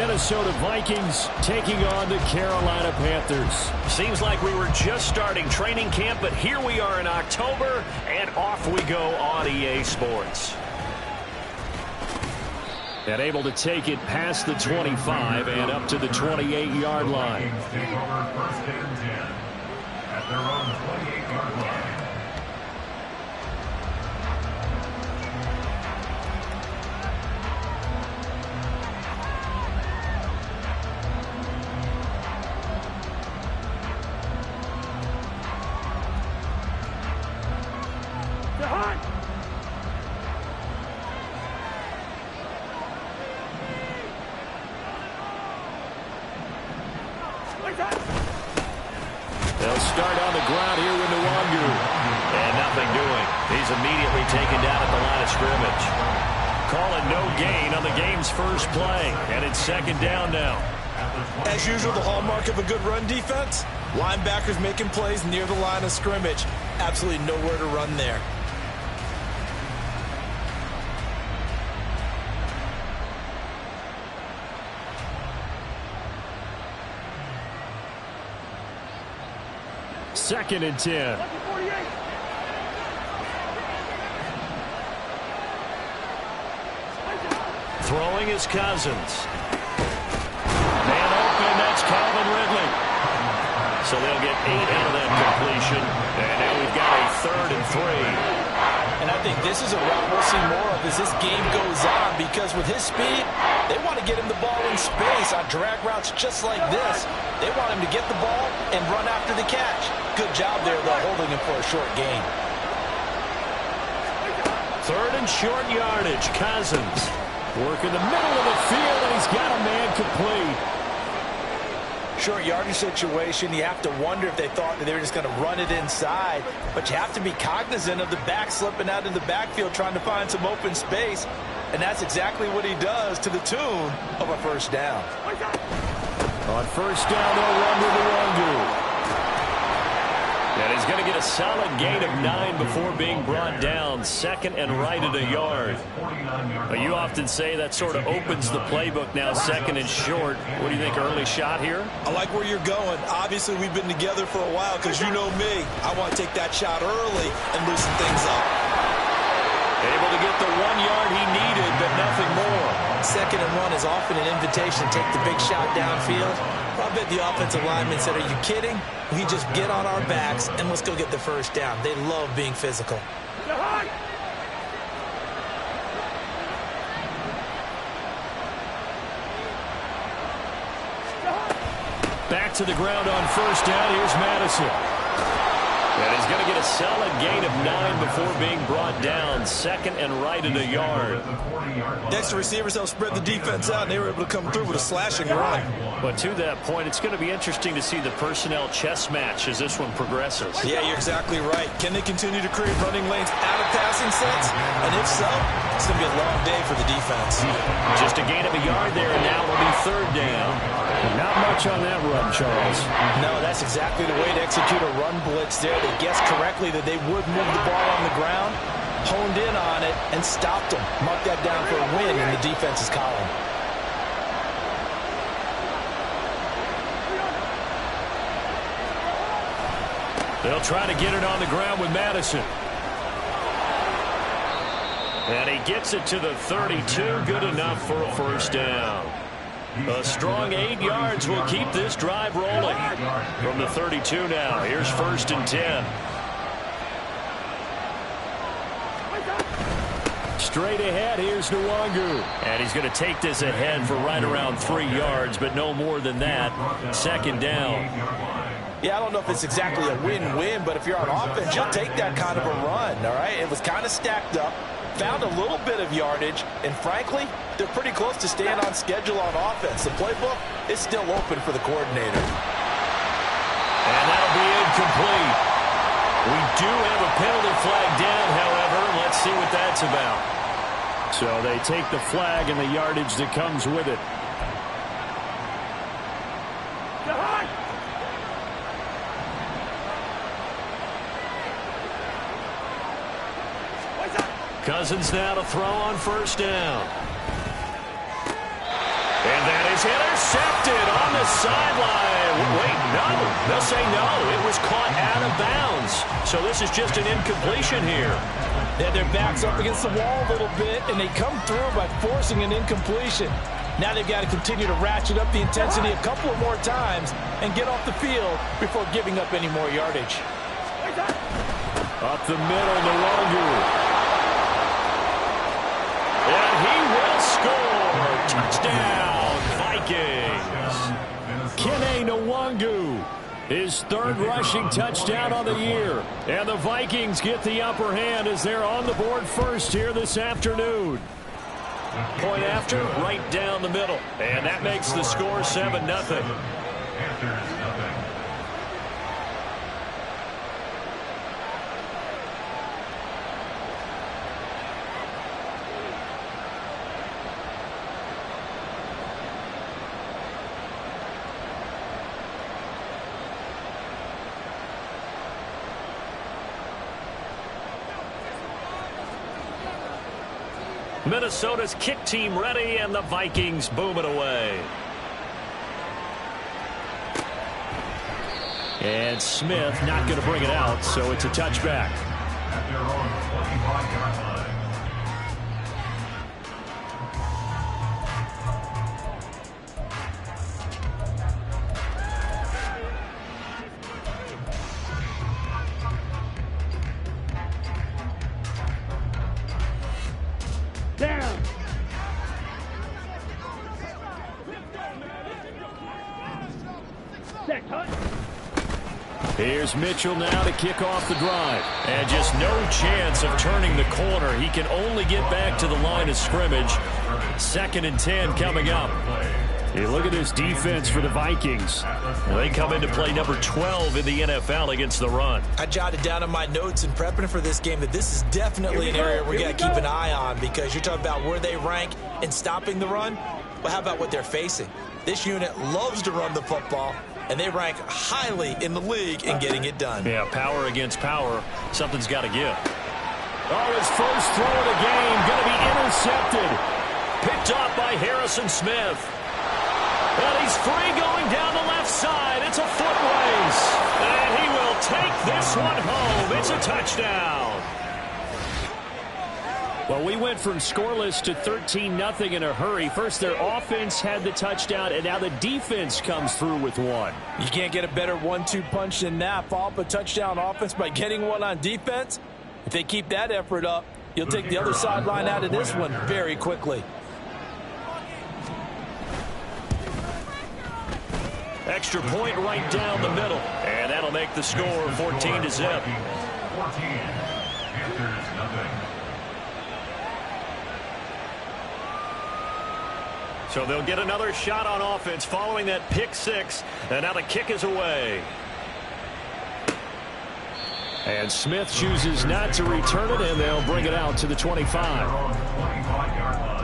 Minnesota Vikings taking on the Carolina Panthers. Seems like we were just starting training camp, but here we are in October, and off we go on EA Sports. And able to take it past the 25 and up to the 28-yard line. Vikings take over 1st and 10 at their own 28-yard line. They'll start on the ground here with Nwangu. And nothing doing. He's immediately taken down at the line of scrimmage. Calling no gain on the game's first play. And it's 2nd down now. As usual, the hallmark of a good run defense, linebackers making plays near the line of scrimmage. Absolutely nowhere to run there. Second and 10. Throwing is Cousins. Man open, that's Calvin Ridley. So they'll get 8 out of that completion. And now we've got a 3rd and 3. And I think this is a route we'll see more of as this game goes on, because with his speed, they want to get him the ball in space on drag routes just like this. They want him to get the ball and run after the catch. Good job there, though, holding him for a short gain. 3rd and short yardage. Cousins. Work in the middle of the field, and he's got a man complete. Short yardage situation, you have to wonder if they thought that they were just going to run it inside. But you have to be cognizant of the back slipping out in the backfield trying to find some open space. And that's exactly what he does, to the tune of a 1st down. On 1st down, they'll run to Nwangu. And he's going to get a solid gain of 9 before being brought down. 2nd and right at a yard. But you often say that sort of opens the playbook now, 2nd and short. What do you think, early shot here? I like where you're going. Obviously, we've been together for a while, because you know me. I want to take that shot early and loosen things up. Able to get the 1 yard he needed, but nothing more. 2nd and 1 is often an invitation to take the big shot downfield. I bet the offensive lineman said, are you kidding? We just get on our backs and let's go get the 1st down. They love being physical. Back to the ground on 1st down. Here's Madison. And he's going to get a solid gain of 9 before being brought down. 2nd and right at a yard. Next, the receivers helped spread the defense out, and they were able to come through with a slashing run. But to that point, it's going to be interesting to see the personnel chess match as this one progresses. Yeah, you're exactly right. Can they continue to create running lanes out of passing sets? And if so, it's going to be a long day for the defense. Just a gain of a yard there, and now it'll be 3rd down. Not much on that run, Charles. No, that's exactly the way to execute a run blitz there. They guessed correctly that they would move the ball on the ground, honed in on it, and stopped them. Marked that down for a win in the defense's column. They'll try to get it on the ground with Madison. And he gets it to the 32. Good enough for a 1st down. A strong 8 yards will keep this drive rolling. From the 32 now, here's 1st and 10. Straight ahead, here's Nwangu. And he's going to take this ahead for right around 3 yards, but no more than that. 2nd down. Yeah, I don't know if it's exactly a win-win, but if you're on offense, you'll take that kind of a run, all right? It was kind of stacked up, found a little bit of yardage, and frankly, they're pretty close to staying on schedule on offense. The playbook is still open for the coordinator. And that'll be incomplete. We do have a penalty flag down, however. Let's see what that's about. So they take the flag and the yardage that comes with it. Cousins now to throw on 1st down. And that is intercepted on the sideline. Wait, no. They'll say no. It was caught out of bounds. So this is just an incompletion here. They had their backs up against the wall a little bit, and they come through by forcing an incompletion. Now they've got to continue to ratchet up the intensity a couple of more times and get off the field before giving up any more yardage. Up the middle, Nwangu. And he will score. Touchdown, Vikings. Kene Nwangu, his third rushing touchdown on the year. And the Vikings get the upper hand as they're on the board first here this afternoon. Point after, right down the middle. And that makes the score 7-0. Panthers, nothing. Minnesota's kick team ready, and the Vikings boom it away. And Smith not going to bring it out, so it's a touchback. At their own 25-yard line. Here's Mitchell now to kick off the drive. And just no chance of turning the corner. He can only get back to the line of scrimmage. 2nd and 10 coming up. Hey, look at this defense for the Vikings. They come into play number 12 in the NFL against the run. I jotted down in my notes in prepping for this game that this is definitely an area we got to keep an eye on, because you're talking about where they rank in stopping the run. Well, how about what they're facing? This unit loves to run the football, and they rank highly in the league in getting it done. Yeah, power against power. Something's got to give. Oh, his first throw of the game going to be intercepted. Picked off by Harrison Smith. And he's free going down the left side. It's a foot race. And he will take this one home. It's a touchdown. Well, we went from scoreless to 13-0 in a hurry. First, their offense had the touchdown, and now the defense comes through with one. You can't get a better 1-2 punch than that. Follow up a touchdown offense by getting one on defense. If they keep that effort up, you'll take the other sideline out of this one very quickly. Extra point right down the middle. And that'll make the score 14-0. 14. Panthers, nothing. So they'll get another shot on offense following that pick six. And now the kick is away. And Smith chooses not to return it, and they'll bring it out to the 25. 25-yard line.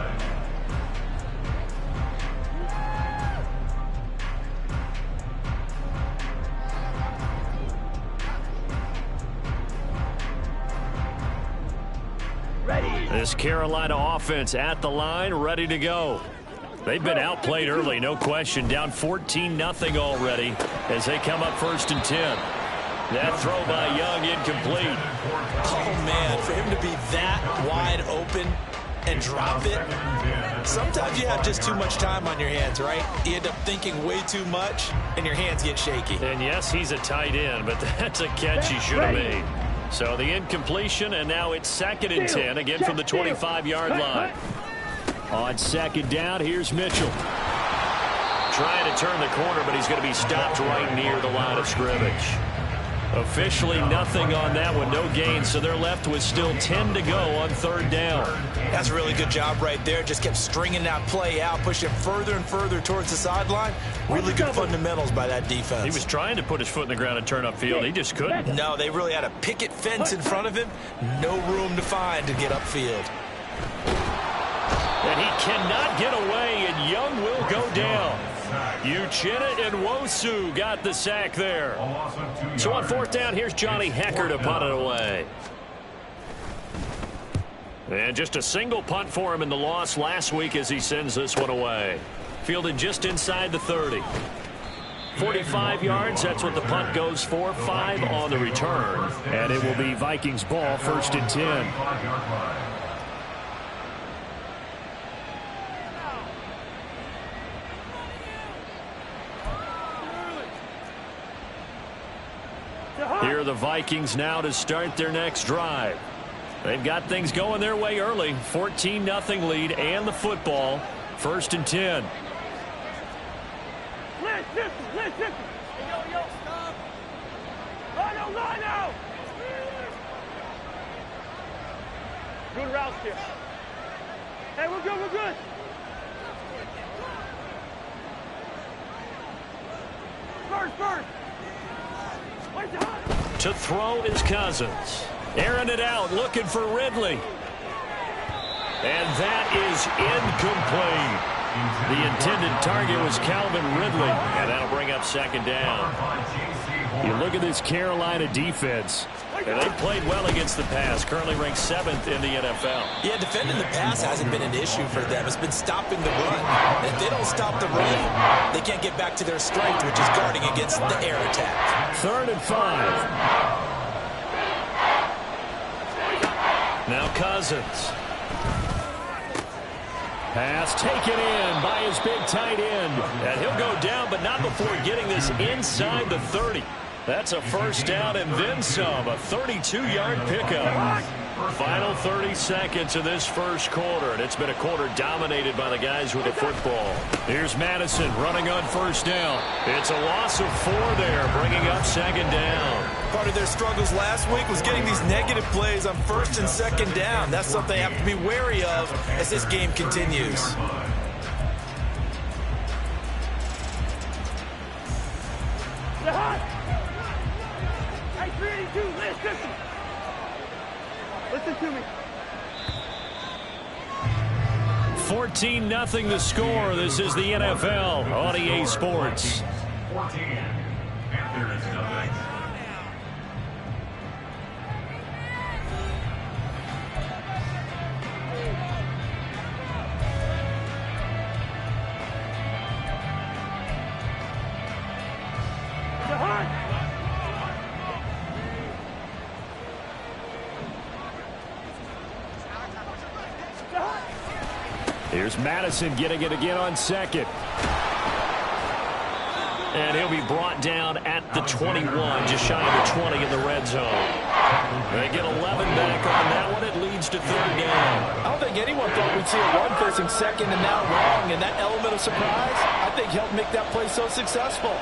This Carolina offense at the line, ready to go. They've been outplayed early, no question. Down 14-0 already as they come up 1st and 10. That throw by Young incomplete. Oh, man, for him to be that wide open and drop it. Sometimes you have just too much time on your hands, right? You end up thinking way too much, and your hands get shaky. And, yes, he's a tight end, but that's a catch he should have made. So the incompletion, and now it's 2nd and 10, again from the 25-yard line. On 2nd down, here's Mitchell. Trying to turn the corner, but he's going to be stopped right near the line of scrimmage. Officially nothing on that one, no gain, so they're left with still 10 to go on 3rd down. That's a really good job right there. Just kept stringing that play out, pushing further and further towards the sideline. Really good fundamentals by that defense. He was trying to put his foot in the ground and turn upfield. He just couldn't. No, they really had a picket fence in front of him. No room to find to get upfield. And he cannot get away, and Young will go down. Uchenna and Nwosu got the sack there. So on 4th down, here's Johnny Hecker to punt it away. And just a single punt for him in the loss last week as he sends this one away. fielded just inside the 30. 45 yards, that's what the punt goes for. 5 on the return. And it will be Vikings ball, 1st and 10. Here are the Vikings now to start their next drive. They've got things going their way early. 14-0 lead and the football. 1st and 10. Listen. Yo, stop. Line out. Good routes here. Hey, we're good. First. To throw is Cousins. Airing it out, looking for Ridley. And that is incomplete. The intended target was Calvin Ridley. And that'll bring up 2nd down. You look at this Carolina defense. And they've played well against the pass. Currently ranked 7th in the NFL. Yeah, defending the pass hasn't been an issue for them. It's been stopping the run. And if they don't stop the run, they can't get back to their strength, which is guarding against the air attack. 3rd and 5. Now Cousins. Pass taken in by his big tight end. And he'll go down, but not before getting this inside the 30. That's a 1st down and then some. A 32-yard pickup. Final 30 seconds of this 1st quarter, and it's been a quarter dominated by the guys with the football. Here's Madison running on 1st down. It's a loss of 4 there, bringing up 2nd down. Part of their struggles last week was getting these negative plays on 1st and 2nd down. That's something they have to be wary of as this game continues. Hey, 382, listen to me. 14-0 the score. This is the NFL on EA Sports. 14. Panthers 0. Here's Madison getting it again on 2nd. And he'll be brought down at the 21, just shy of the 20 in the red zone. They get 11 back on that one. It leads to 3rd down. I don't think anyone thought we'd see a run facing 2nd and now long, and that element of surprise, I think, helped make that play so successful.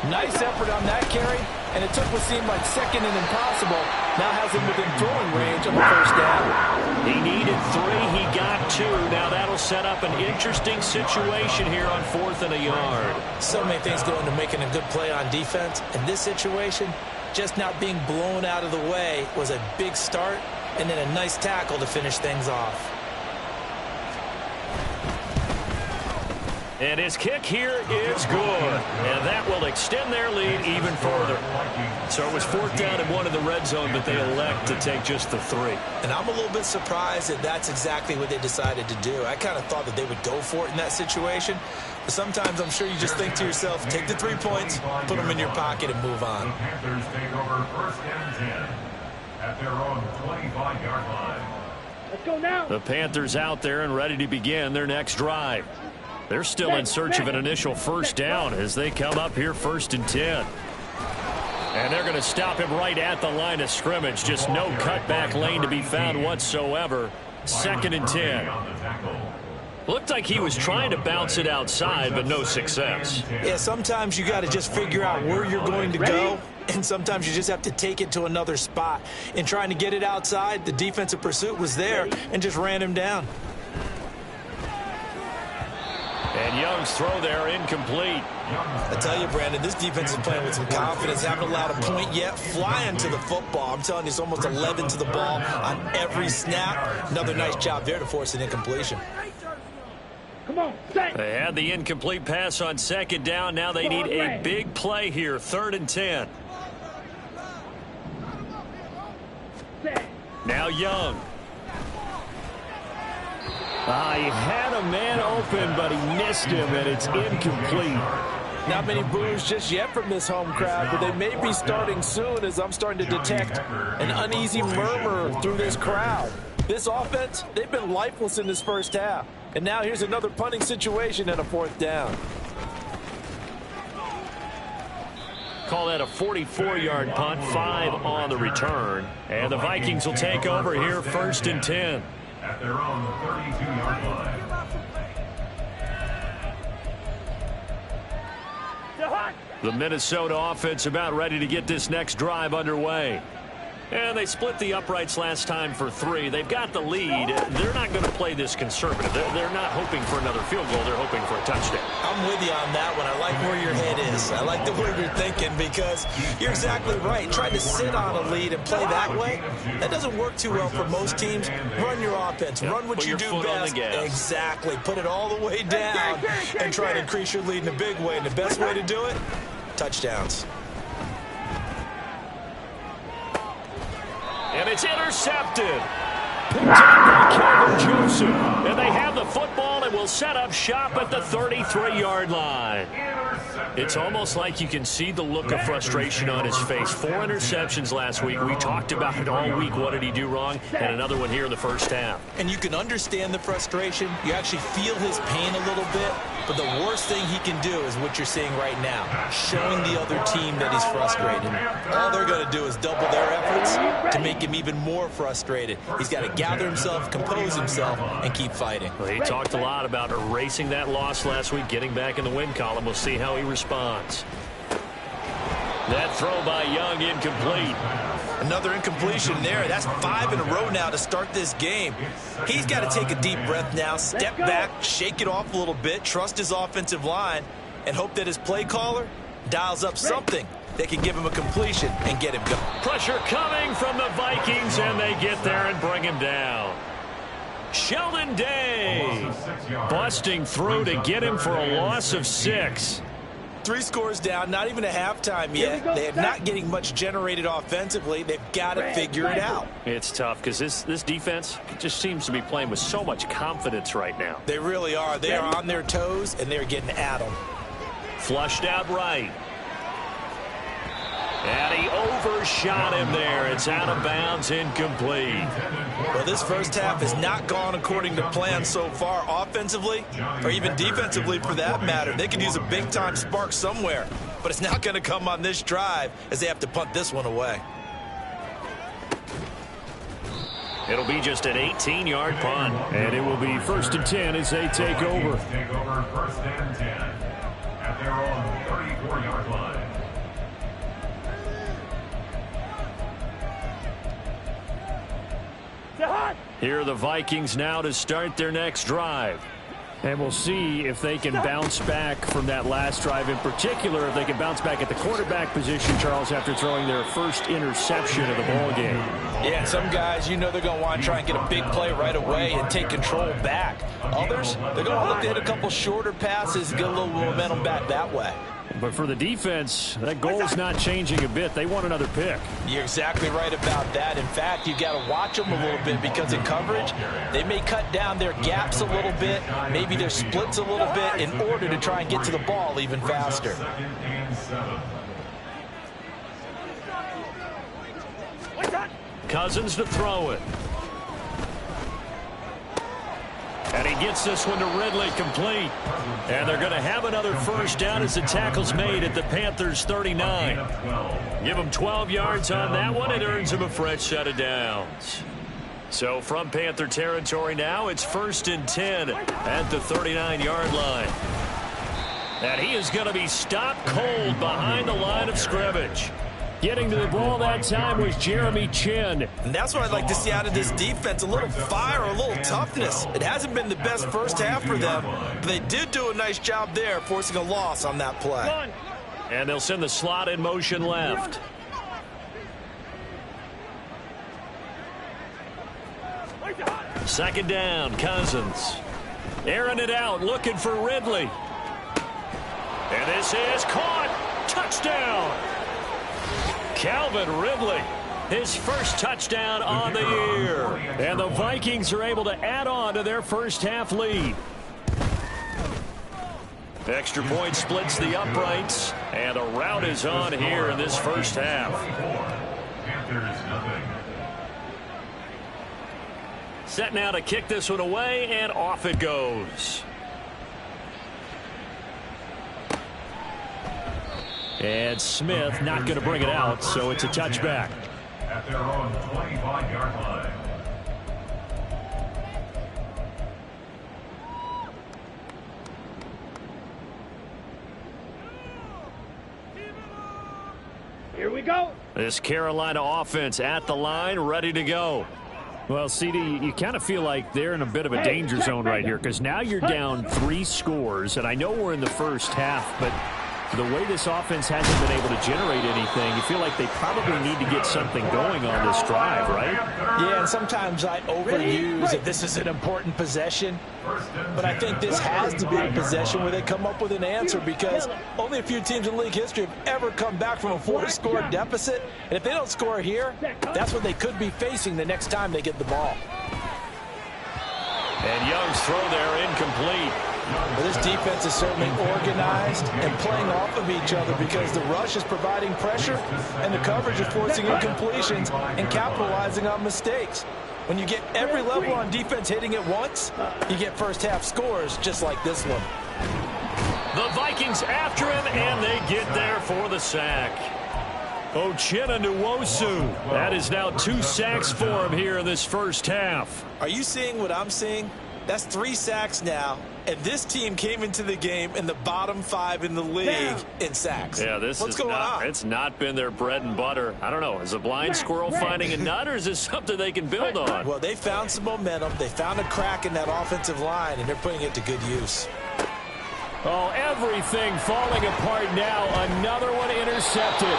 Nice effort on that carry, and it took what seemed like 2nd and impossible. Now has him within throwing range of a 1st down. He needed 3. He got 2. Now that'll set up an interesting situation here on 4th and a yard. So many things go into making a good play on defense. In this situation, just not being blown out of the way was a big start, and then a nice tackle to finish things off. And his kick here is good. And that will extend their lead even further. So it was 4th down and 1 in the red zone, but they elect to take just the 3. And I'm a little bit surprised that that's exactly what they decided to do. I kind of thought that they would go for it in that situation. But sometimes I'm sure you just think to yourself, take the 3 points, put them in your pocket, and move on. The Panthers take over 1st and 10 at their own 25-yard line. Let's go now. The Panthers out there and ready to begin their next drive. They're still in search of an initial 1st down as they come up here 1st and 10. And they're going to stop him right at the line of scrimmage. Just no cutback lane to be found whatsoever. 2nd and 10. Looked like he was trying to bounce it outside, but no success. Yeah, sometimes you got to just figure out where you're going to go, and sometimes you just have to take it to another spot. In trying to get it outside, the defensive pursuit was there and just ran him down. And Young's throw there incomplete. I tell you, Brandon, this defense is playing with some confidence. Haven't allowed a point yet. Flying to the football. I'm telling you, it's almost 11 to the ball on every snap. Another nice job there to force an incompletion. Come on, set. They had the incomplete pass on 2nd down. Now they need a big play here. 3rd and 10. Set. Now Young. He had a man open, but he missed him, and it's incomplete. Not many boos just yet from this home crowd, but they may be starting soon as I'm starting to detect an uneasy murmur through this crowd. This offense, they've been lifeless in this first half. And now here's another punting situation and a 4th down. Call that a 44-yard punt, 5 on the return. And the Vikings will take over here 1st and 10. At their own 32-yard line. The Minnesota offense about ready to get this next drive underway. And they split the uprights last time for 3. They've got the lead. They're not going to play this conservative. They're not hoping for another field goal. They're hoping for a touchdown. I'm with you on that one. I like where your head is. I like the way you're thinking because you're exactly right. Trying to sit on a lead and play that way, that doesn't work too well for most teams. Run your offense. Run what you do best. Exactly. Put it all the way down and try to increase your lead in a big way. And the best way to do it, touchdowns. And it's intercepted. Picked up by Calvin Joseph. And they have the football and will set up shop at the 33-yard line. It's almost like you can see the look of frustration on his face. 4 interceptions last week. We talked about it all week. What did he do wrong? And another one here in the first half. And you can understand the frustration. You actually feel his pain a little bit. But the worst thing he can do is what you're seeing right now, showing the other team that he's frustrated. All they're going to do is double their efforts to make him even more frustrated. He's got to gather himself, compose himself, and keep fighting. Well, he talked a lot about erasing that loss last week, getting back in the win column. We'll see how he responds. That throw by Young incomplete. Another incompletion there. That's 5 in a row now to start this game. He's got to take a deep breath now, step back, shake it off a little bit, trust his offensive line, and hope that his play caller dials up something that can give him a completion and get him going. Pressure coming from the Vikings, and they get there and bring him down. Sheldon Day busting through to get him for a loss of 6. 3 scores down, not even a halftime yet. They are not getting much generated offensively. They've got to figure it out. It's tough because this defense just seems to be playing with so much confidence right now. They really are. They are on their toes, and they're getting at them. Flushed out right. And he overshot him there. It's out of bounds, incomplete. Well, this first half has not gone according to plan so far offensively, or even defensively for that matter. They could use a big-time spark somewhere, but it's not going to come on this drive as they have to punt this one away. It'll be just an 18-yard punt. And it will be 1st and 10 as they take over. Take over 1st and 10 at their own 34-yard line. Here are the Vikings now to start their next drive. And we'll see if they can bounce back from that last drive. In particular, if they can bounce back at the quarterback position, Charles, after throwing their first interception of the ball game. Yeah, some guys, you know they're going to want to try and get a big play right away and take control back. Others, they're going to look to hit a couple shorter passes and get a little momentum back that way. But for the defense, that goal is not changing a bit. They want another pick. You're exactly right about that. In fact, you've got to watch them a little bit because in coverage, they may cut down their gaps a little bit, maybe their splits a little bit in order to try and get to the ball even faster. Cousins to throw it. And he gets this one to Ridley, complete. And they're going to have another first down as the tackle's made at the Panthers' 39. Give him 12 yards on that one. It earns him a fresh set of downs. So from Panther territory now, it's 1st and 10 at the 39-yard line. And he is going to be stopped cold behind the line of scrimmage. Getting to the ball that time was Jeremy Chin. And that's what I'd like to see out of this defense, a little fire, a little toughness. It hasn't been the best first half for them, but they did do a nice job there, forcing a loss on that play. And they'll send the slot in motion left. Second down, Cousins. Airing it out, looking for Ridley. And this is caught. Touchdown. Calvin Ridley His first touchdown on the year. And the Vikings are able to add on to their first half lead. Extra point splits the uprights, and a rout is on here in this first half. Set now to kick this one away, and off it goes. And Smith not going to bring it out, so it's a touchback. At their own 25-yard line. Here we go. This Carolina offense at the line, ready to go. Well, CD, you kind of feel like they're in a bit of a danger zone right here because now you're down 3 scores, and I know we're in the first half, but the way this offense hasn't been able to generate anything, you feel like they probably need to get something going on this drive, right? Yeah, and sometimes I overuse if this is an important possession. But I think this has to be a possession where they come up with an answer because only a few teams in league history have ever come back from a 4-score deficit. And if they don't score here, that's what they could be facing the next time they get the ball. And Young's throw there incomplete. Well, this defense is certainly organized and playing off of each other because the rush is providing pressure and the coverage is forcing incompletions and capitalizing on mistakes. When you get every level on defense hitting at once, you get first half scores just like this one. The Vikings after him, and they get there for the sack. Uchenna Nwosu. That is now 2 sacks for him here in this first half. Are you seeing what I'm seeing? That's 3 sacks now, and this team came into the game in the bottom 5 in the league in sacks. Yeah, What's going on? It's not been their bread and butter. I don't know. Is a blind squirrel finding a nut, or is this something they can build on? Well, they found some momentum. They found a crack in that offensive line, and they're putting it to good use. Oh, everything falling apart now. Another one intercepted.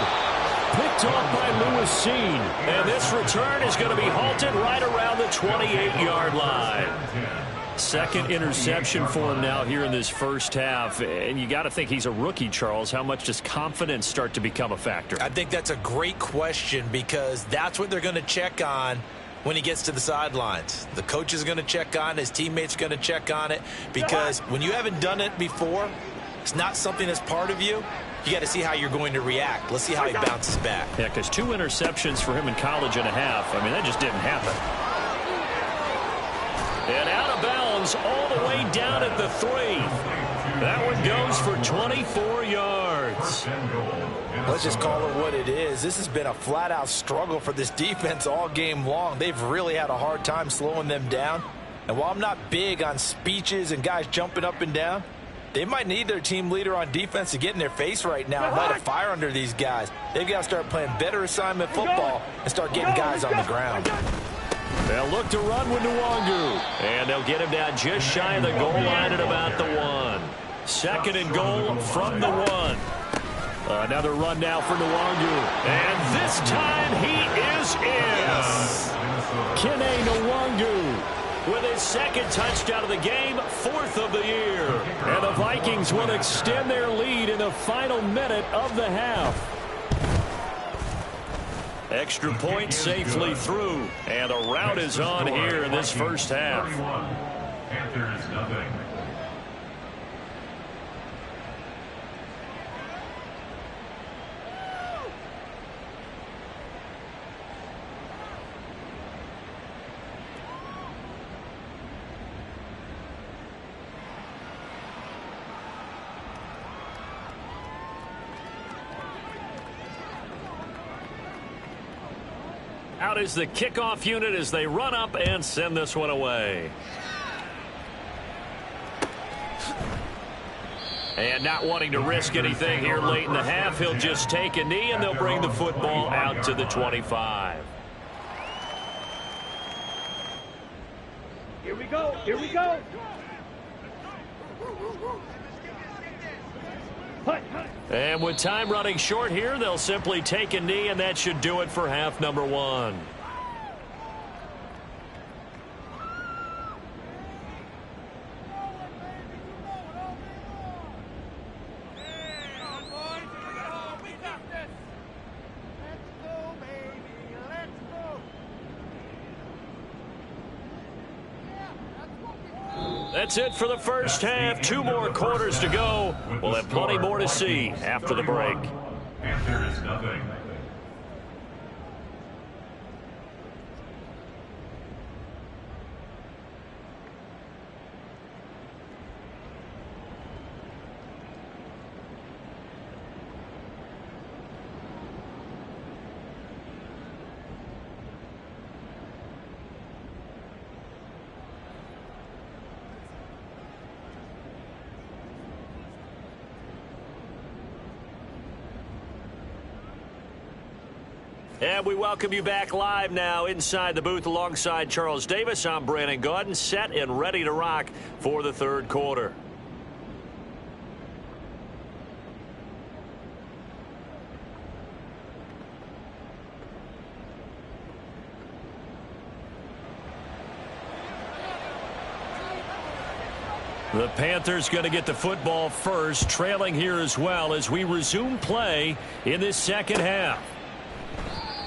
Picked off by Lewis Seen. And this return is going to be halted right around the 28-yard line. Second interception for him now here in this first half. And you got to think he's a rookie, Charles. How much does confidence start to become a factor? I think that's a great question because that's what they're going to check on when he gets to the sidelines. The coach is going to check on it. His teammates are going to check on it because when you haven't done it before, it's not something that's part of you. You got to see how you're going to react. Let's see how he bounces back. Yeah, because 2 interceptions for him in college and a half. I mean, that just didn't happen. And out of bounds all the way down at the 3. That one goes for 24 yards. Let's just call it what it is. This has been a flat-out struggle for this defense all game long. They've really had a hard time slowing them down. And while I'm not big on speeches and guys jumping up and down, they might need their team leader on defense to get in their face right now and light a fire under these guys. They've got to start playing better assignment football and start getting guys on the ground. They'll look to run with Nwangu. And they'll get him down just shy of the goal line at about the 1. Second and goal from the 1. Another run now for Nwangu. And this time he is in. Kene Nwangu with his second touchdown of the game, 4th of the year. And the Vikings will extend their lead in the final minute of the half. Extra point safely through. And a rout is on here in this first half. Panthers nothing. Out is the kickoff unit as they run up and send this one away. And not wanting to risk anything here late in the half, he'll just take a knee and they'll bring the football out to the 25. Here we go. Here we go. And with time running short here, they'll simply take a knee, and that should do it for half number 1. That's it for the first half. 2 more quarters to go. We'll have plenty more to see after the break. Panthers nothing. And we welcome you back live now inside the booth alongside Charles Davis. I'm Brandon Gaudin, set and ready to rock for the third quarter. The Panthers going to get the football first, trailing here as well as we resume play in this second half.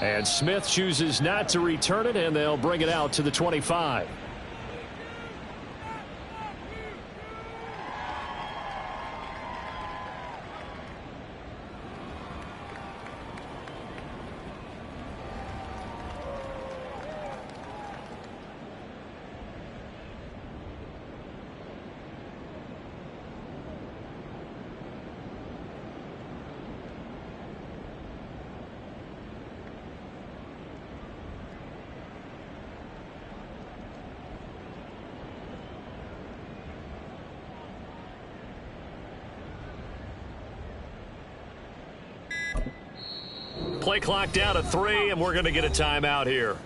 And Smith chooses not to return it, and they'll bring it out to the 25. Play clock down to 3, and we're going to get a timeout here.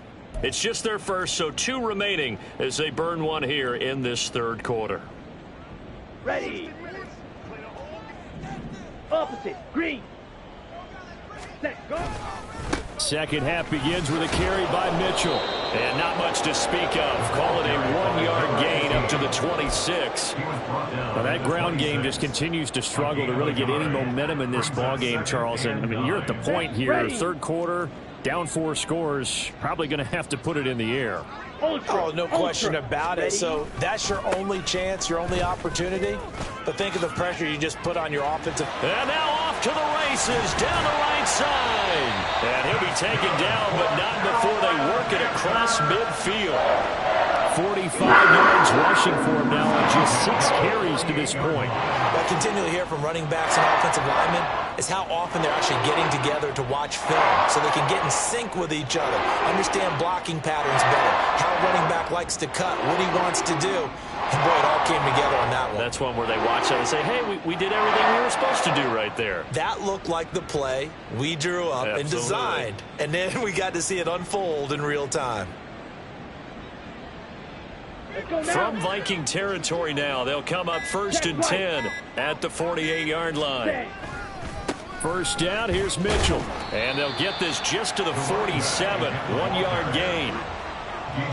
It's just their first, so 2 remaining as they burn one here in this third quarter. Ready. Opposite. Green. Set. Go. Second half begins with a carry by Mitchell. And not much to speak of. Call it a 1-yard gain up to the 26. Well, that ground game just continues to struggle to really get any momentum in this ball game, Charles. And I mean, you're at the point here, third quarter, down 4 scores, probably going to have to put it in the air. Oh, no question about it. So that's your only chance, your only opportunity. But think of the pressure you just put on your offensive. And now off to the races, down the right side. And he'll be taken down, but not before they work it across midfield. 45 yards rushing for him now on just 6 carries to this point. What I continually hear from running backs and offensive linemen is how often they're actually getting together to watch film so they can get in sync with each other, understand blocking patterns better, how a running back likes to cut, what he wants to do. And, boy, it all came together on that one. That's one where they watch that and say, hey, we did everything we were supposed to do right there. That looked like the play we drew up and designed. And then we got to see it unfold in real time. From Viking territory now, they'll come up 1st and 10 at the 48-yard line. First down, here's Mitchell. And they'll get this just to the 47, 1-yard gain.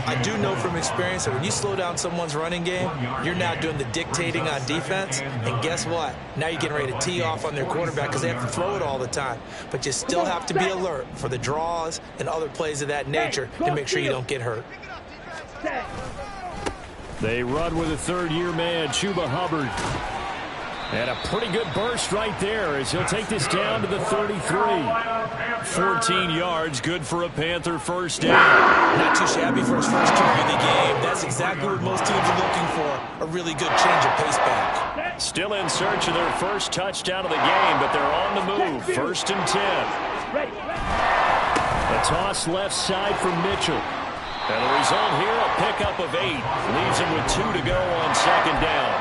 I do know from experience that when you slow down someone's running game, you're now doing the dictating on defense. And guess what? Now you're getting ready to tee off on their quarterback because they have to throw it all the time. But you still have to be alert for the draws and other plays of that nature to make sure you don't get hurt. They run with a third-year man, Chuba Hubbard. And a pretty good burst right there as he'll take this down to the 33. 14 yards, good for a Panther first down. Not too shabby for his first carry of the game. That's exactly what most teams are looking for, a really good change of pace back. Still in search of their first touchdown of the game, but they're on the move. 1st and 10. A toss left side from Mitchell. And the result here, a pickup of 8. Leaves him with 2 to go on 2nd down.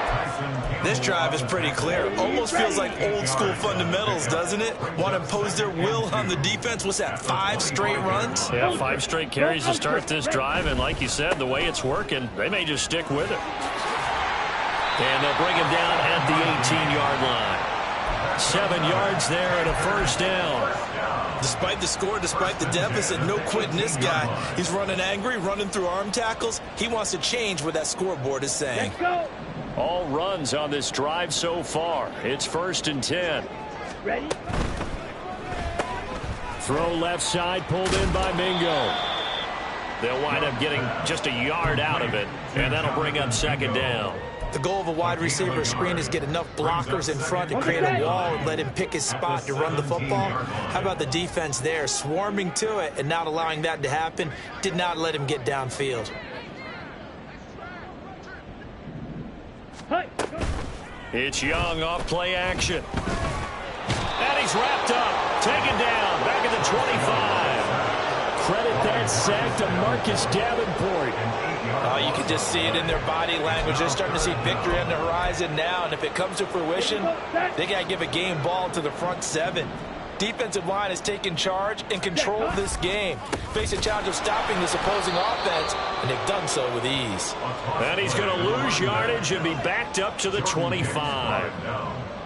This drive is pretty clear. Almost feels like old school fundamentals, doesn't it? Want to impose their will on the defense. What's that, 5 straight runs? Yeah, 5 straight carries to start this drive. And like you said, the way it's working, they may just stick with it. And they'll bring him down at the 18-yard line. 7 yards there and a first down. Despite the score, despite the deficit, no quitting this guy. He's running angry, running through arm tackles. He wants to change what that scoreboard is saying. All runs on this drive so far. It's 1st and 10. Ready? Throw left side, pulled in by Mingo. They'll wind up getting just a yard out of it, and that'll bring up 2nd down. The goal of a wide receiver screen is get enough blockers in front to create a wall and let him pick his spot to run the football. How about the defense there, swarming to it and not allowing that to happen? Did not let him get downfield. It's Young off play action. And he's wrapped up, taken down, back at the 25. Credit that sack to Marcus Davenport. You can just see it in their body language. They're starting to see victory on the horizon now, and if it comes to fruition, they got to give a game ball to the front seven. Defensive line has taken charge and controlled this game. Face a challenge of stopping this opposing offense, and they've done so with ease. And he's going to lose yardage and be backed up to the 25.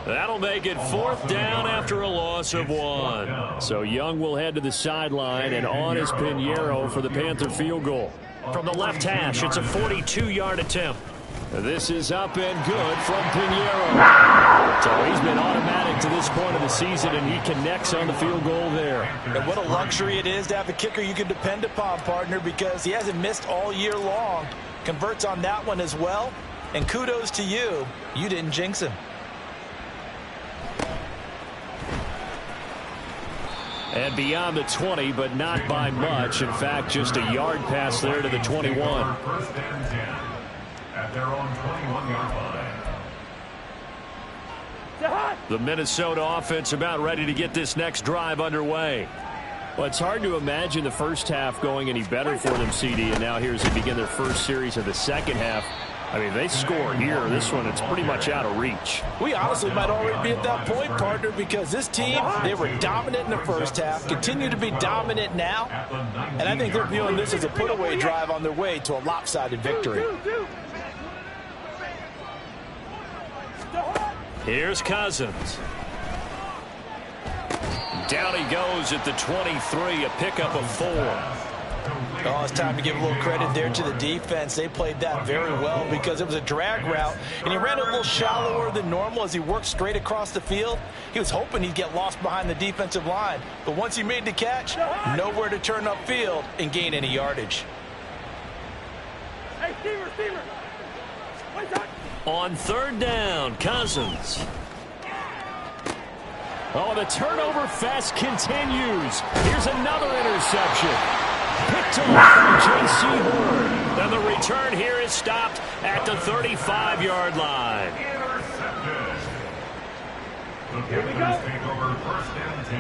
That'll make it 4th down after a loss of 1. So Young will head to the sideline, and on is Pinheiro for the Panther field goal. From the left hash, it's a 42-yard attempt. This is up and good from Pinheiro. So he's been automatic to this point of the season, and he connects on the field goal there. And what a luxury it is to have a kicker you can depend upon, partner, because he hasn't missed all year long. Converts on that one as well. And kudos to you. You didn't jinx him. And beyond the 20, but not by much. In fact, just a yard pass there to the 21. First and 10 at their own 21-yard line. The Minnesota offense about ready to get this next drive underway. Well, it's hard to imagine the first half going any better for them, CD, and now here's they begin their first series of the second half. I mean, they score here. This one, it's pretty much out of reach. We honestly might already be at that point, partner, because this team, they were dominant in the first half, continue to be dominant now, and I think they're viewing this as a put-away drive on their way to a lopsided victory. Here's Cousins. Down he goes at the 23, a pickup of 4. Oh, it's time to give a little credit there to the defense. They played that very well because it was a drag route, and he ran a little shallower than normal as he worked straight across the field. He was hoping he'd get lost behind the defensive line, but once he made the catch, nowhere to turn upfield and gain any yardage. Hey, receiver. On 3rd down, Cousins. Oh, the turnover fest continues. Here's another interception. Picked off by J.C. Horn. And the return here is stopped at the 35-yard line. Intercepted. The Panthers take over first and 10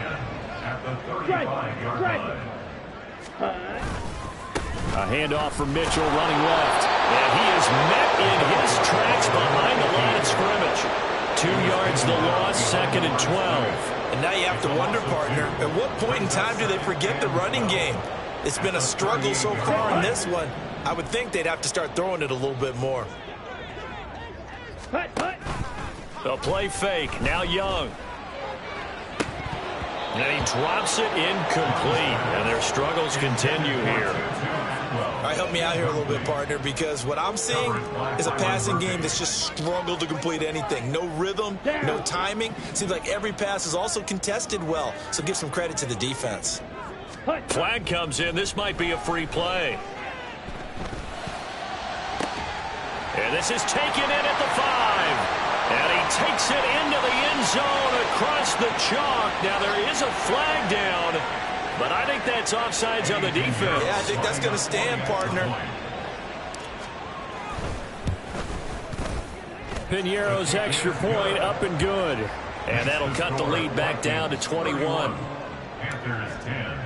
at the 35-yard line. A handoff from Mitchell running left. And he is met in his tracks behind the line of scrimmage. 2 yards the loss, 2nd and 12. And now you have to wonder, partner, at what point in time do they forget the running game? It's been a struggle so far in this one. I would think they'd have to start throwing it a little bit more. The play fake, now Young. And he drops it incomplete, and their struggles continue here. All right, help me out here a little bit, partner, because what I'm seeing is a passing game that's just struggled to complete anything. No rhythm, no timing. Seems like every pass is also contested well, so give some credit to the defense. Flag comes in. This might be a free play. And this is taken in at the 5. And he takes it into the end zone across the chalk. Now there is a flag down, but I think that's offsides on the defense. Yeah, I think that's going to stand, partner. Pinheiro's extra point up and good. And that'll cut the lead back down to 21. Panthers 10.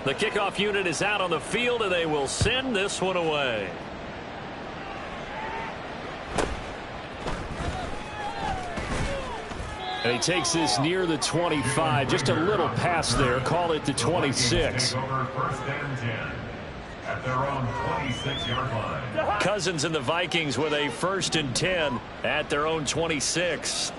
The kickoff unit is out on the field, and they will send this one away. And he takes this near the 25. Just a little pass there. Call it the 26. Over first and 10 at their own 26-yard line. Cousins and the Vikings with a 1st and 10 at their own 26.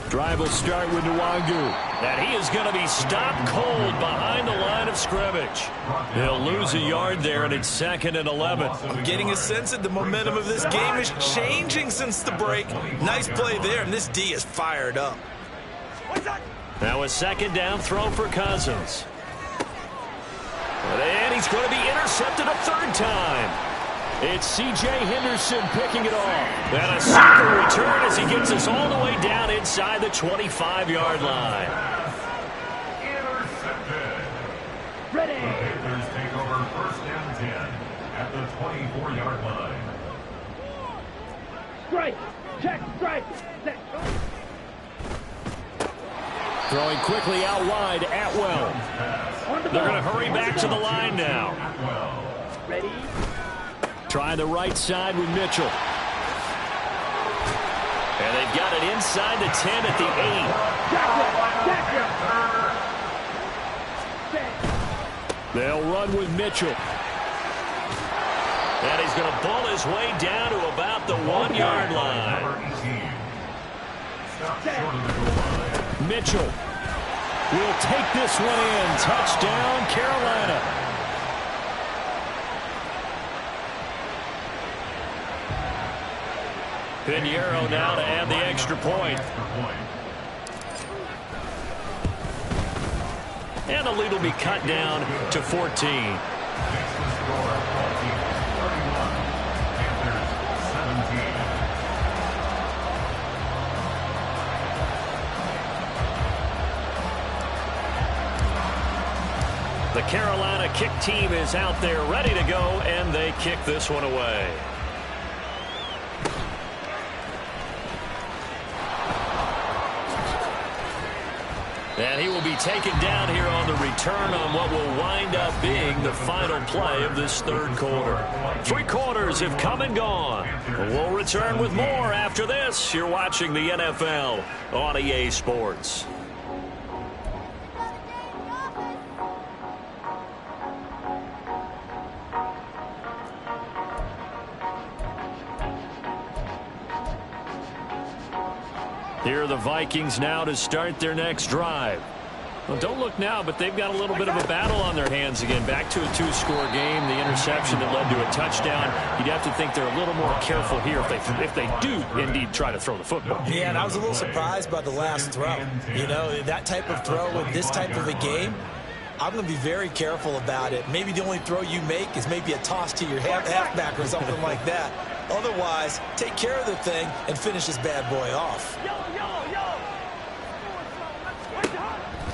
Drive will start with Nwangu. And he is going to be stopped cold behind the line of scrimmage. They'll lose a yard there, and it's 2nd and 11. I'm getting a sense that the momentum of this game is changing since the break. Nice play there, and this D is fired up. Now a 2nd down throw for Cousins. And he's going to be intercepted a 3rd time. It's C.J. Henderson picking it off. And a super return as he gets us all the way down inside the 25-yard line. Intercepted. Ready. The Panthers take over first and 10 at the 24-yard line. Strike. Check. Strike. Set. Go. Throwing quickly out wide, Atwell. They're going to hurry back to the line now. Ready. Try the right side with Mitchell. And they've got it inside the 10 at the 8. They'll run with Mitchell. And he's going to bull his way down to about the 1-yard line. Mitchell will take this one in. Touchdown, Carolina. Pinheiro now to add the extra point. And the lead will be cut down to 14. The Carolina kick team is out there ready to go, and they kick this one away. And he will be taken down here on the return on what will wind up being the final play of this third quarter. 3 quarters have come and gone. We'll return with more after this. You're watching the NFL on EA Sports. Here are the Vikings now to start their next drive. Well, don't look now, but they've got a little bit of a battle on their hands again. Back to a 2-score game. The interception that led to a touchdown. You'd have to think they're a little more careful here if they do indeed try to throw the football. Yeah, and I was a little surprised by the last throw. You know, that type of throw with this type of a game, I'm going to be very careful about it. Maybe the only throw you make is maybe a toss to your halfback or something like that. Otherwise, take care of the thing and finish this bad boy off.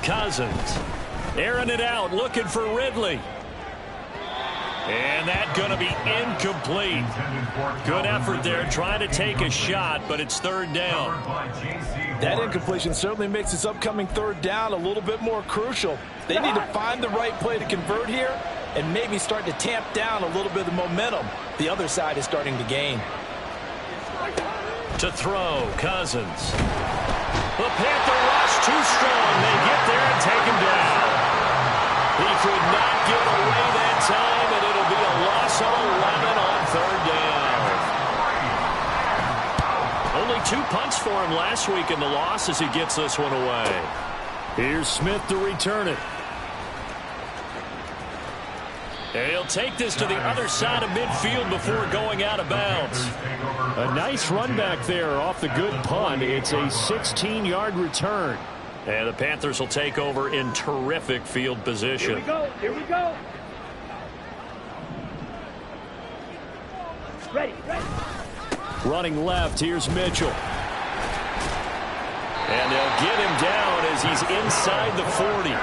Cousins airing it out, looking for Ridley. And that's going to be incomplete. Good effort there, trying to take a shot, but it's third down. That incompletion certainly makes this upcoming third down a little bit more crucial. They need to find the right play to convert here and maybe start to tamp down a little bit of momentum the other side is starting to gain. To throw, Cousins. The Panther rush too strong. They get there and take him down. He could not get away that time, and it'll be a loss of 11 on third down. Only 2 punts for him last week in the loss as he gets this one away. Here's Smith to return it. And he'll take this to the other side of midfield before going out of bounds. A nice run back there off the good punt. It's a 16-yard return. And the Panthers will take over in terrific field position. Here we go. Here we go. Ready. Running left, here's Mitchell. And they'll get him down as he's inside the 40.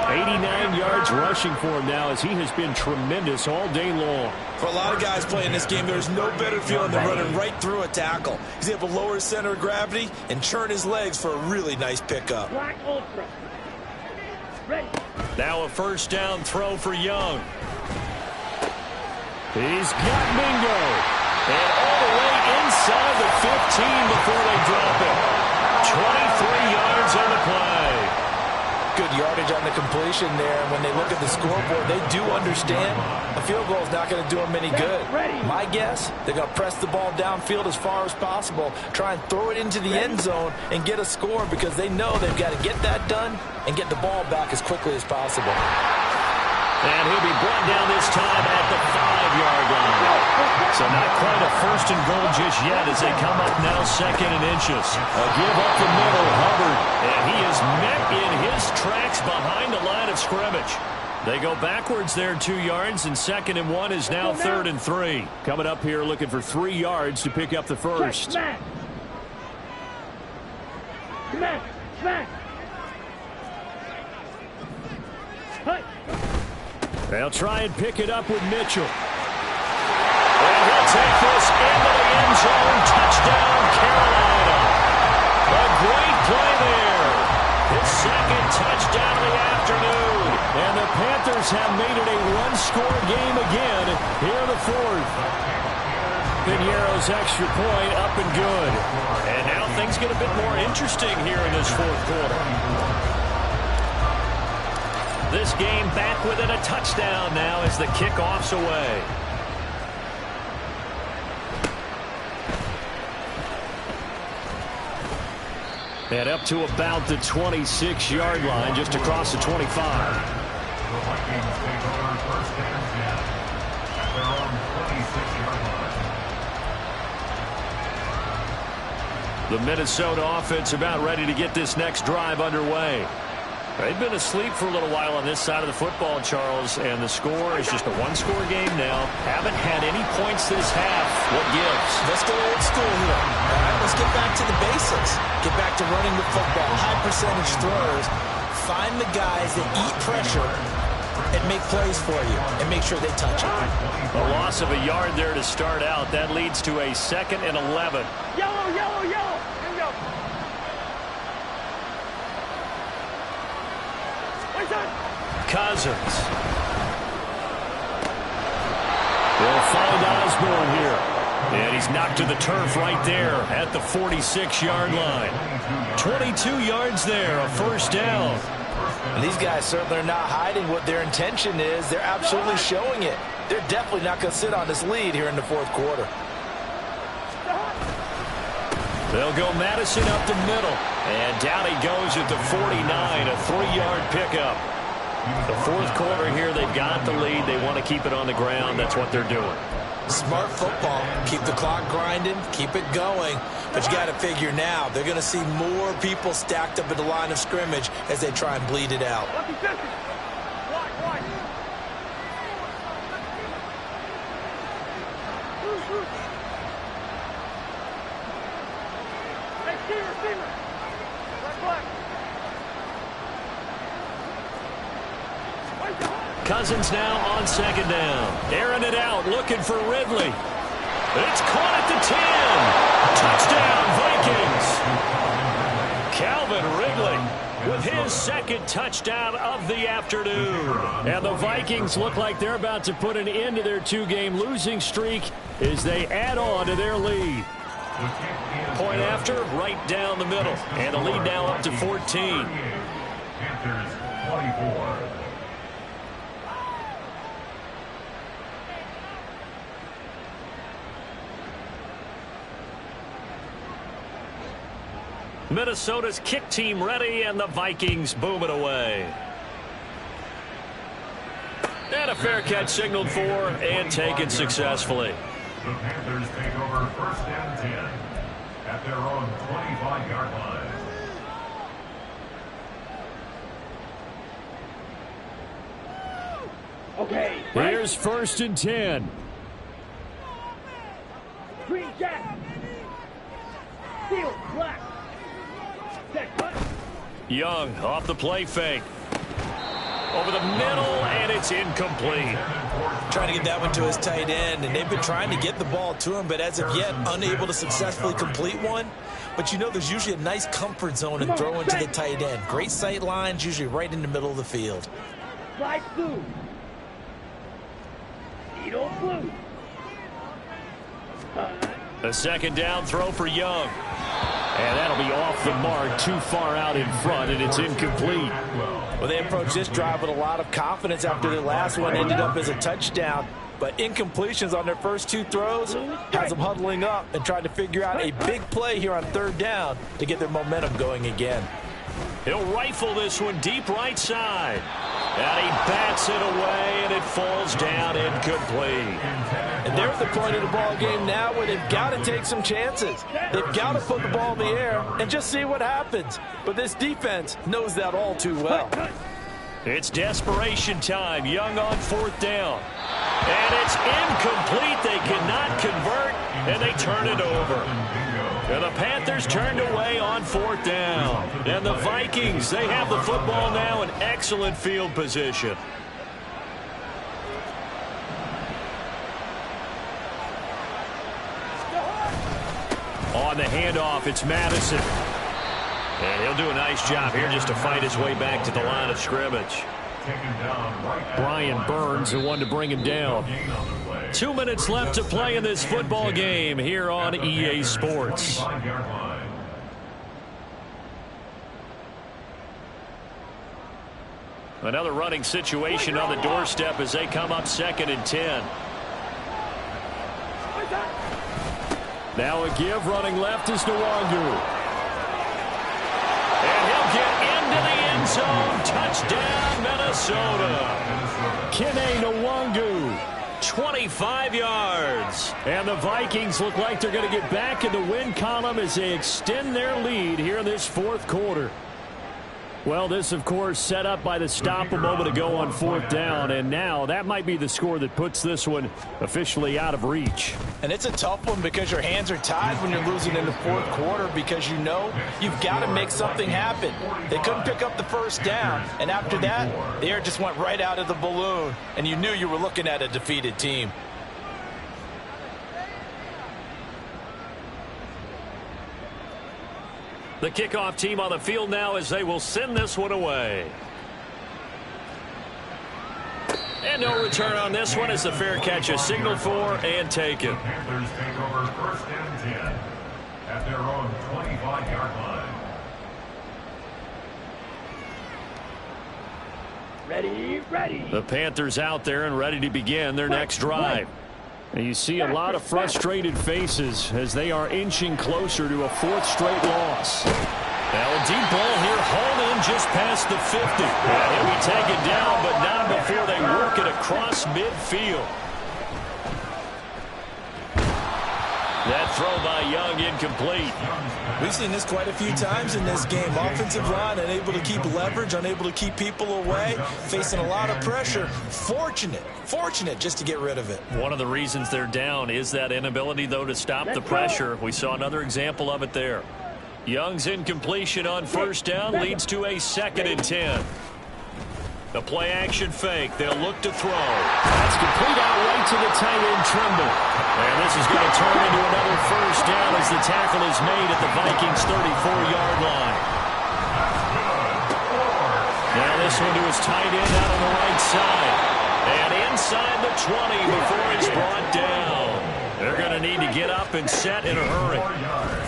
89 yards rushing for him now as he has been tremendous all day long. For a lot of guys playing this game, there's no better feeling than running right through a tackle. He's able to lower his center of gravity and churn his legs for a really nice pickup. Black Ultra. Ready. Now a first down throw for Young. He's got Mingo. And all the way inside the 15 before they drop it. 23 yards on the play. Good yardage on the completion there. And when they look at the scoreboard, they do understand a field goal is not going to do them any good. My guess, they're going to press the ball downfield as far as possible, try and throw it into the end zone and get a score because they know they've got to get that done and get the ball back as quickly as possible. And he'll be brought down this time at the 5-yard line. So not quite a first and goal just yet as they come up now second and inches. A give up the middle, Hubbard. And he is met in his tracks behind the line of scrimmage. They go backwards there 2 yards, and 2nd and 1 is now 3rd and 3. Coming up here looking for 3 yards to pick up the first. Smack. Smack. Smack. Hut. They'll try and pick it up with Mitchell. And he'll take this into the end zone. Touchdown, Carolina. A great play there. His 2nd touchdown of the afternoon. And the Panthers have made it a one-score game again here in the 4th. Piñeiro's extra point up and good. And now things get a bit more interesting here in this 4th quarter. This game back within a touchdown now as the kickoff's away. And up to about the 26-yard line, just across the 25. The Vikings take over 1st and 10 at their own 26-yard line. The Minnesota offense about ready to get this next drive underway. They've been asleep for a little while on this side of the football, Charles, and the score is just a one-score game now. Haven't had any points this half. What gives? Let's go old school here. All right, let's get back to the basics. Get back to running the football, high percentage throws. Find the guys that eat pressure and make plays for you and make sure they touch it. A loss of a yard there to start out. That leads to a 2nd and 11. Yellow, yellow, yellow. Here we go. Cousins. They'll find Osborne here. And he's knocked to the turf right there at the 46-yard line. 22 yards there, a 1st down. And these guys certainly are not hiding what their intention is. They're absolutely showing it. They're definitely not going to sit on this lead here in the 4th quarter. They'll go Madison up the middle. And down he goes at the 49, a 3-yard pickup. The 4th quarter here, they've got the lead. They want to keep it on the ground. That's what they're doing. Smart football. Keep the clock grinding. Keep it going. But you got to figure now, they're going to see more people stacked up at the line of scrimmage as they try and bleed it out. Cousins now on 2nd down. Airing it out, looking for Ridley. It's caught at the 10. Touchdown, Vikings. Calvin Ridley with his 2nd touchdown of the afternoon. And the Vikings look like they're about to put an end to their 2-game losing streak as they add on to their lead. Point after, right down the middle. And the lead now up to 14. Panthers 24. Minnesota's kick team ready, and the Vikings boom it away. And a fair catch signaled for and taken successfully. The Panthers take over 1st and 10 at their own 25-yard line. Okay. Here's 1st and 10. Green jack. Steel black. Young off the play fake. Over the middle, and it's incomplete. Trying to get that one to his tight end, and they've been trying to get the ball to him, but as of yet, unable to successfully complete one. But you know there's usually a nice comfort zone in throwing to the tight end. Great sight lines, usually right in the middle of the field. Light blue. Needle blue. A 2nd down throw for Young. And that'll be off the mark, too far out in front, and it's incomplete. Well, they approached this drive with a lot of confidence after the last one ended up as a touchdown. But incompletions on their first 2 throws has them huddling up and trying to figure out a big play here on 3rd down to get their momentum going again. He'll rifle this one deep right side. And he bats it away, and it falls down incomplete. And they're at the point of the ball game now where they've got to take some chances. They've got to put the ball in the air and just see what happens. But this defense knows that all too well. It's desperation time. Young on 4th down. And it's incomplete. They cannot convert, and they turn it over. And the Panthers turned away on 4th down. And the Vikings, they have the football now in excellent field position. On the handoff, it's Madison. And he'll do a nice job here just to fight his way back to the line of scrimmage. Brian Burns, the one to bring him down. 2 minutes left to play in this football game here on EA Sports. Another running situation on the doorstep as they come up 2nd and 10. Now a give, running left is Nwangu. And he'll get into the end zone. Touchdown, Minnesota. Kene Nwangu. 25 yards. And the Vikings look like they're going to get back in the win column as they extend their lead here in this 4th quarter. Well, this, of course, set up by the stop a moment ago on 4th down, and now that might be the score that puts this one officially out of reach. And it's a tough one because your hands are tied when you're losing in the 4th quarter because you know you've got to make something happen. They couldn't pick up the 1st down, and after that, the air just went right out of the balloon, and you knew you were looking at a defeated team. The kickoff team on the field now as they will send this one away. And no return on this one as the fair catch is signaled for and taken. Panthers take over 1st and 10 at their own 25-yard line. Ready. The Panthers out there and ready to begin their next drive. And you see a lot of frustrated faces as they are inching closer to a 4th straight loss. Now a deep ball here, hauled in just past the 50. And he'll be taken down, but not before they work it across midfield. That throw by Young incomplete. We've seen this quite a few times in this game. Offensive line unable to keep leverage, unable to keep people away, facing a lot of pressure. Fortunate just to get rid of it. One of the reasons they're down is that inability, though, to stop the pressure. We saw another example of it there. Young's incompletion on 1st down leads to a 2nd and 10. The play action fake. They'll look to throw. That's complete out right to the tight end, Trimble. And this is going to turn into another 1st down as the tackle is made at the Vikings' 34-yard line. Now this one to his tight end out on the right side. And inside the 20 before he's brought down. They're going to need to get up and set in a hurry.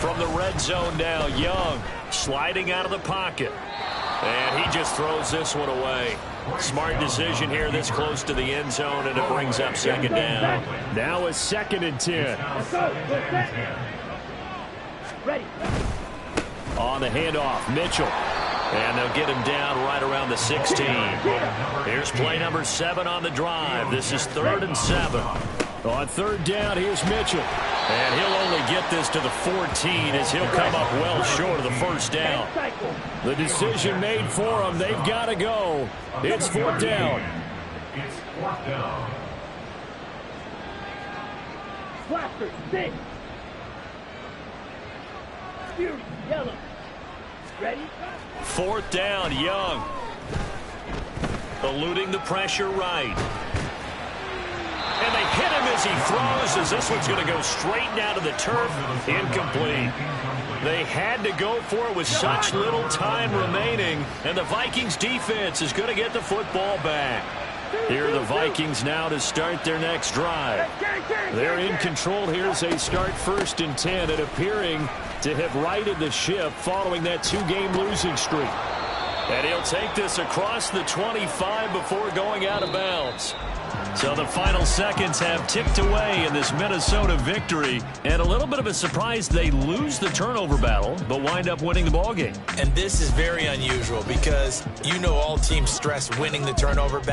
From the red zone now, Young sliding out of the pocket. And he just throws this one away. Smart decision here this close to the end zone, and it brings up 2nd down. Now a 2nd and 10. Ready. On the handoff, Mitchell. And they'll get him down right around the 16. Here's play number 7 on the drive. This is 3rd and 7. On 3rd down, here's Mitchell. And he'll only get this to the 14 as he'll come up well short of the 1st down. The decision made for him. They've got to go. It's 4th down. It's 4th down. Blaster, 6. Fury, yellow. Ready? 4th down, Young. Eluding the pressure right. And they hit him as he throws, as this one's going to go straight down to the turf. Incomplete. They had to go for it with such little time remaining, and the Vikings defense is going to get the football back. Here are the Vikings now to start their next drive. They're in control here as they start 1st and 10 and appearing to have righted the ship following that 2-game losing streak. And he'll take this across the 25 before going out of bounds. So the final seconds have ticked away in this Minnesota victory. And a little bit of a surprise, they lose the turnover battle, but wind up winning the ballgame. And this is very unusual because you know all teams stress winning the turnover battle.